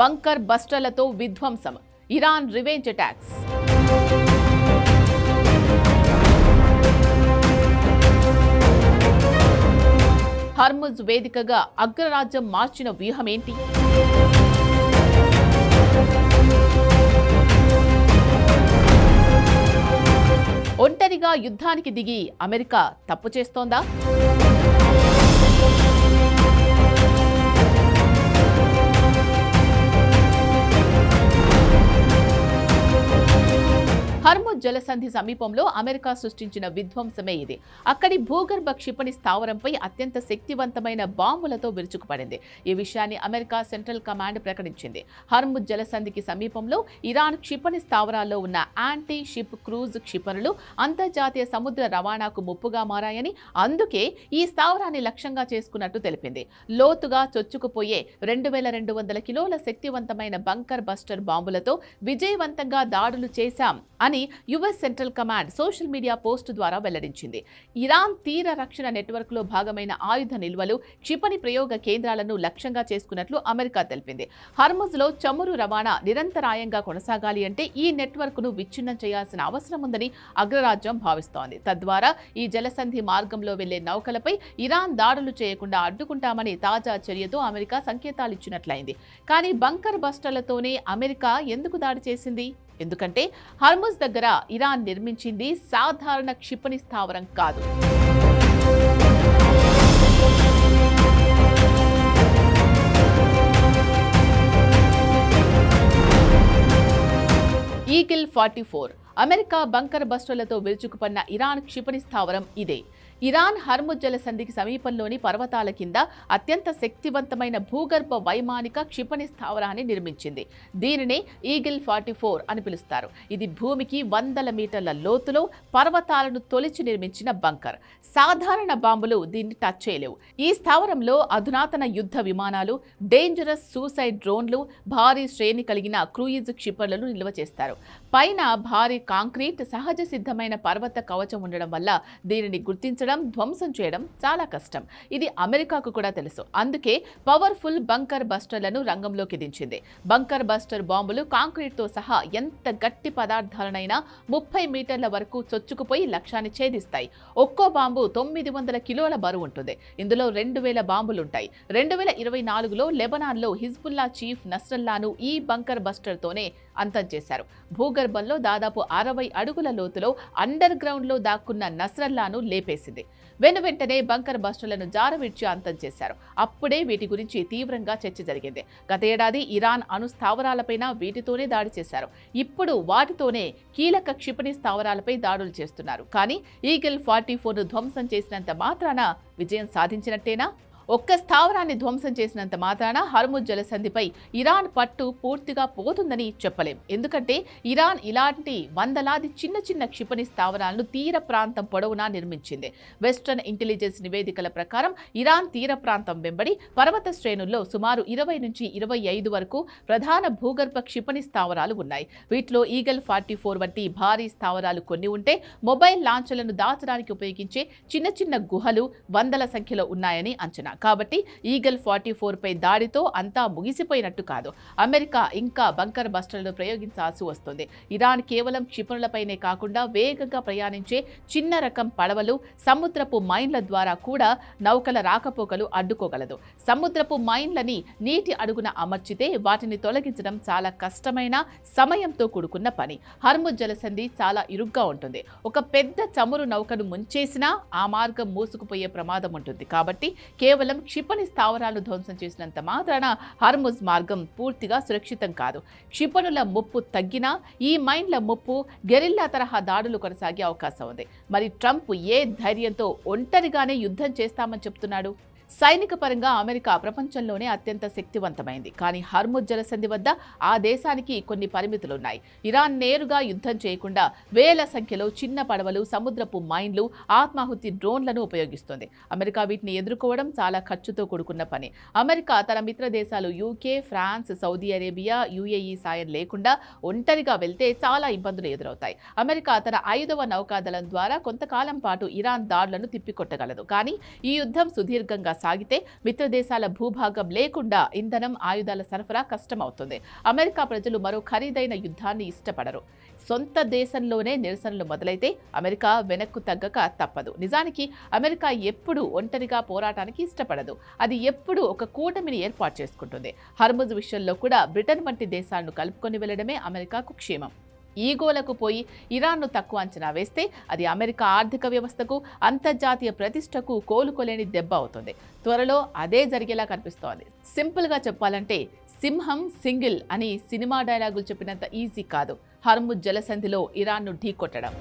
Bunker బస్టర్లతో విధ్వంసం, Iran revenge attacks. Hormuz వేదికగా అగ్రరాజ్యం మార్చిన వ్యూహమేంటి? ఒంటరిగా యుద్ధానికి దిగి అమెరికా తప్పు చేస్తోందా? హర్ముజ్ జలసంధి సమీపంలో అమెరికా సృష్టించిన విధ్వంసమే ఇది. అక్కడి భూగర్భ క్షిపణి స్థావరంపై అత్యంత శక్తివంతమైన బాంబులతో విరుచుకుపడింది. ఈ విషయాన్ని అమెరికా సెంట్రల్ కమాండ్ ప్రకటించింది. హర్ముజ్ జలసంధికి సమీపంలో ఇరాన్ క్షిపణి స్థావరాల్లో ఉన్న యాంటీ షిప్ క్రూజ్ క్షిపణులు అంతర్జాతీయ సముద్ర రవాణాకు ముప్పుగా మారాయని, అందుకే ఈ స్థావరాన్ని లక్ష్యంగా చేసుకున్నట్టు తెలిపింది. లోతుగా చొచ్చుకుపోయే 2200 కిలోల శక్తివంతమైన బంకర్ బస్టర్ బాంబులతో విజయవంతంగా దాడులు చేశాం అని US central command social media post ద్వారా వెల్లడించింది. ఇరాన్ తీర రక్షణ నెట్వర్క్లో భాగమైన ఆయుధ నిల్వలు, క్షిపణి ప్రయోగ కేంద్రాలను లక్ష్యంగా చేసుకున్నట్లు అమెరికా తెలిపింది. హర్ముజ్లో చమురు రవాణా నిరంతరాయంగా కొనసాగాలి అంటే ఈ నెట్వర్క్ను విచ్ఛిన్నం చేయాల్సిన అవసరం ఉందని అగ్రరాజ్యం భావిస్తోంది. తద్వారా ఈ జలసంధి మార్గంలో వెళ్లే నౌకలపై ఇరాన్ దాడులు చేయకుండా అడ్డుకుంటామని తాజా చర్యతో అమెరికా సంకేతాలిచ్చినట్లయింది. కానీ బంకర్ బస్టర్లతోనే అమెరికా ఎందుకు దాడి చేసింది? ఎందుకంటే హర్ముజ్ దగ్గర ఇరాన్ నిర్మించింది సాధారణ క్షిపణి స్థావరం కాదు. ఈగిల్ 44 అమెరికా బంకర్ బస్టర్లతో విరుచుకుపడిన ఇరాన్ క్షిపణి స్థావరం ఇదే. ఇరాన్ హర్ముజ్ జలసంధికి సమీపంలోని పర్వతాల కింద అత్యంత శక్తివంతమైన భూగర్భ వైమానిక క్షిపణి స్థావరాన్ని నిర్మించింది. దీనినే ఈగిల్ 44 అని పిలుస్తారు. ఇది భూమికి 100 మీటర్ల లోతులో పర్వతాలను తొలిచి నిర్మించిన బంకర్. సాధారణ బాంబులు దీన్ని టచ్ చేయలేవు. ఈ స్థావరంలో అధునాతన యుద్ధ విమానాలు, డేంజరస్ సూసైడ్ డ్రోన్లు, భారీ శ్రేణి కలిగిన క్రూయిజ్ క్షిపణులను నిల్వ చేస్తారు. పైన భారీ కాంక్రీట్ సహజ సిద్ధమైన పర్వత కవచం ఉండడం వల్ల దీనిని గుర్తించడం, ధ్వంసం చేయడం చాలా కష్టం. ఇది అమెరికాకు కూడా తెలుసు. అందుకే పవర్ఫుల్ బంకర్ బస్టర్లను రంగంలోకి దించింది. బంకర్ బస్టర్ బాంబులు కాంక్రీట్తో సహా ఎంత గట్టి పదార్థాలనైనా 30 మీటర్ల వరకు చొచ్చుకుపోయి లక్ష్యాన్ని ఛేదిస్తాయి. ఒక్కో బాంబు 900 కిలోల బరువు ఉంటుంది. ఇందులో 2000 బాంబులుంటాయి. 2024లో లెబనాన్లో హిజ్బుల్లా చీఫ్ నస్రల్లాను ఈ బంకర్ బస్టర్తోనే అంతం చేశారు. భూగర్భంలో దాదాపు 60 అడుగుల లోతులో అండర్ గ్రౌండ్లో దాక్కున్న నస్రల్లాను లేపేసింది. వెనువెంటనే బంకర్ బస్టర్లను జారవిడ్చి అంతం చేశారు. అప్పుడే వీటి గురించి తీవ్రంగా చర్చ జరిగింది. గత ఏడాది ఇరాన్ అణు స్థావరాలపైన వీటితోనే దాడి చేశారు. ఇప్పుడు వాటితోనే కీలక క్షిపణి స్థావరాలపై దాడులు చేస్తున్నారు. కానీ ఈగిల్ 44ను ధ్వంసం చేసినంత మాత్రాన విజయం సాధించినట్టేనా? ఒక్క స్థావరాన్ని ధ్వంసం చేసినంత మాత్రాన హర్ముజ్ జలసంధిపై ఇరాన్ పట్టు పూర్తిగా పోతుందని చెప్పలేం. ఎందుకంటే ఇరాన్ ఇలాంటి వందలాది చిన్న చిన్న క్షిపణి స్థావరాలను తీర ప్రాంతం పొడవునా నిర్మించింది. వెస్టర్న్ ఇంటెలిజెన్స్ నివేదికల ప్రకారం ఇరాన్ తీర ప్రాంతం వెంబడి పర్వత శ్రేణుల్లో సుమారు 20 నుంచి 25 వరకు ప్రధాన భూగర్భ క్షిపణి స్థావరాలు ఉన్నాయి. వీటిలో ఈగల్ 44 వంటి భారీ స్థావరాలు కొన్ని ఉంటే, మొబైల్ లాంఛర్లను దాచడానికి ఉపయోగించే చిన్న చిన్న గుహలు వందల సంఖ్యలో ఉన్నాయని అంచనా. కాబట్టి ఈగల్ 44 పై దాడితో అంతా ముగిసిపోయినట్టు కాదు. అమెరికా ఇంకా బంకర్ బస్టర్లను ప్రయోగించాల్సి వస్తుంది. ఇరాన్ కేవలం క్షిపణులపైనే కాకుండా వేగంగా ప్రయాణించే చిన్న రకం పడవలు, సముద్రపు మైన్ల ద్వారా కూడా నౌకల రాకపోకలు అడ్డుకోగలదు. సముద్రపు మైన్లని నీటి అడుగున అమర్చితే వాటిని తొలగించడం చాలా కష్టమైన, సమయంతో కూడుకున్న పని. హర్ముజ్ జలసంధి చాలా ఇరుగ్గా ఉంటుంది. ఒక పెద్ద చమురు నౌకను ముంచేసినా ఆ మార్గం మూసుకుపోయే ప్రమాదం ఉంటుంది. కాబట్టి కేవలం క్షిపణి స్థావరాలను ధ్వంసం చేసినంత మాత్రాన హర్ముజ్ మార్గం పూర్తిగా సురక్షితం కాదు. క్షిపణుల ముప్పు తగ్గినా ఈ మైన్ల ముప్పు, గెరిల్లా తరహా దాడులు కొనసాగే అవకాశం ఉంది. మరి ట్రంప్ ఏ ధైర్యంతో ఒంటరిగానే యుద్ధం చేస్తామని చెప్తున్నాడు? సైనిక పరంగా అమెరికా ప్రపంచంలోనే అత్యంత శక్తివంతమైంది. కానీ హర్ముజ్ జలసంధి వద్ద ఆ దేశానికి కొన్ని పరిమితులున్నాయి. ఇరాన్ నేరుగా యుద్ధం చేయకుండా వేల సంఖ్యలో చిన్న పడవలు, సముద్రపు మైన్లు, ఆత్మాహుతి డ్రోన్లను ఉపయోగిస్తుంది. అమెరికా వీటిని ఎదుర్కోవడం చాలా ఖర్చుతో కూడుకున్న పని. అమెరికా తన మిత్ర దేశాలు UK, France, Saudi Arabia, UAE సాయం లేకుండా ఒంటరిగా వెళ్తే చాలా ఇబ్బందులు ఎదురవుతాయి. అమెరికా తన 5వ నౌకాదళం ద్వారా కొంతకాలం పాటు ఇరాన్ దాడులను తిప్పికొట్టగలదు. కానీ ఈ యుద్ధం సుదీర్ఘంగా సాగితే మిత్ర దేశాల భూభాగం లేకుండా ఇంధనం, ఆయుధాల సరఫరా కష్టమవుతుంది. అమెరికా ప్రజలు మరో ఖరీదైన యుద్ధాన్ని ఇష్టపడరు. సొంత దేశంలోనే నిరసనలు మొదలైతే అమెరికా వెనక్కు తగ్గక తప్పదు. నిజానికి అమెరికా ఎప్పుడూ ఒంటరిగా పోరాటానికి ఇష్టపడదు. అది ఎప్పుడూ ఒక కూటమిని ఏర్పాటు చేసుకుంటుంది. హర్ముజ్ విషయంలో కూడా బ్రిటన్ వంటి దేశాలను కలుపుకొని వెళ్లడమే అమెరికాకు క్షేమం. ఈగోలకు పోయి ఇరాన్ను తక్కువ అంచనా వేస్తే అది అమెరికా ఆర్థిక వ్యవస్థకు, అంతర్జాతీయ ప్రతిష్టకు కోలుకోలేని దెబ్బ అవుతుంది. త్వరలో అదే జరిగేలా కనిపిస్తోంది. సింపుల్గా చెప్పాలంటే సింహం సింగిల్ అని సినిమా డైలాగులు చెప్పినంత ఈజీ కాదు హర్ముజ్ జలసంధిలో ఇరాన్ను ఢీకొట్టడం.